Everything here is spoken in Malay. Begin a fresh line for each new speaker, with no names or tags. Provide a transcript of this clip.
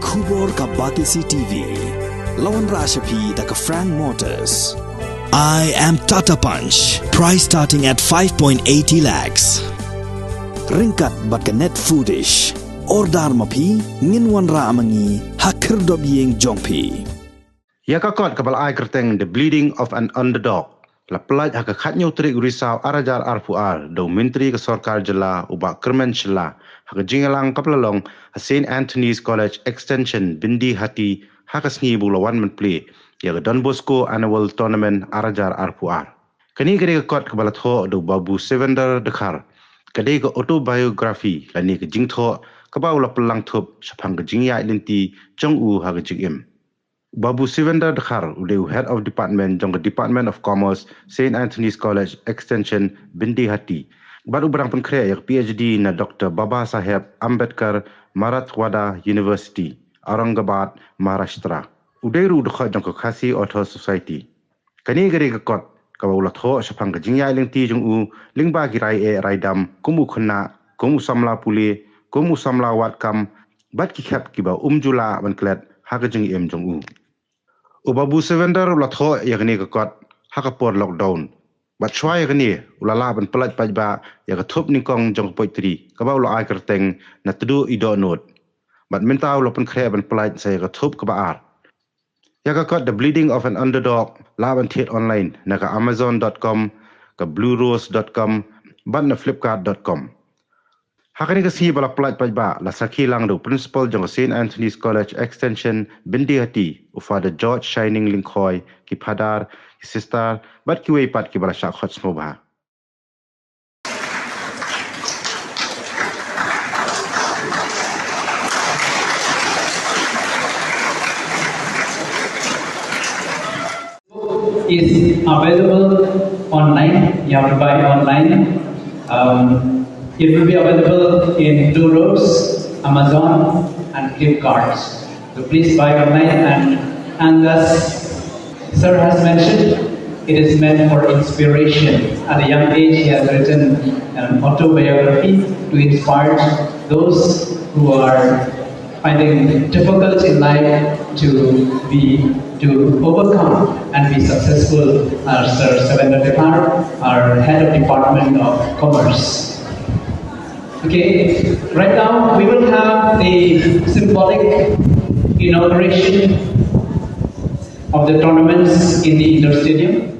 Kubor ka Batisi TV. Lawan Rashapi da ka Frank Motors. I am Tata Punch. Price starting at 5.80 lakhs. Ringkat bat ka net foodish. Ordar mapi nginwan ra amangi hakir dob yeng jongpi.
Yakakot kabal ai kerteng the bleeding of an underdog. La pelaj haka khatnyo trik risau arajar arpuar do menteri ke sorkar jela ubak kermen shela haka jingalang kaplalong St. Anthony's College Extension Bindi Hati haka sngi bulawan menplay ya Don Bosco Annual Tournament arajar arpuar. Kani kade kot kabal tho do babu Sevender Dakar. Kade ke autobiography lani ke jingtho kabau la pelang thup sapang ke jingya linti chongu haka jingim. Babu Sevender Dakar, Head of Department jong Department of Commerce, St. Anthony's College Extension, Bindi Hati. Baru berang penkrea yang PhD na Dr. Baba Saheb Ambedkar Marathwada University, Aurangabad, Maharashtra. Udairu dekat jong Khasi Auto Society. Kani gari kekot, kau ulat ho sepang kejingya lingti jong lingba girai raidam, kumu khna, kumu samla pule, kumu samla watkam, bat kikhap kiba jula banklet, hakajing jong Babu Sevender ulatho yakni kakot hakapor lockdown. Bat shwa yakni ulala ban pelat Paidbah yakathup ningkong jong poitri kabau lo ai kerteng na tudu ido not. Bat mentau lo pen khre ban pelat saya yakathup kabaar. Yakakot the bleeding of an underdog laban thiet online na ka amazon.com ka bluerose.com bat na flipkart.com. Hakani kasi bala pelat Paidbah la sakhi lang do principal jong St. Anthony's College Extension Bindi Hati Father George Shining Linkoy ki padar ki sister bat ki wei pat ki bala shak hot smobha.
Is available online. You have to buy online. It will be available in Blue Rose, Amazon, and Flipkart. So please buy online, and as Sir has mentioned, it is meant for inspiration. At a young age, he has written an autobiography to inspire those who are finding difficult in life to overcome and be successful. Sir Sevender Dakar, our head of Department of Commerce. Okay, right now we will have the symbolic inauguration of the tournaments in the indoor stadium.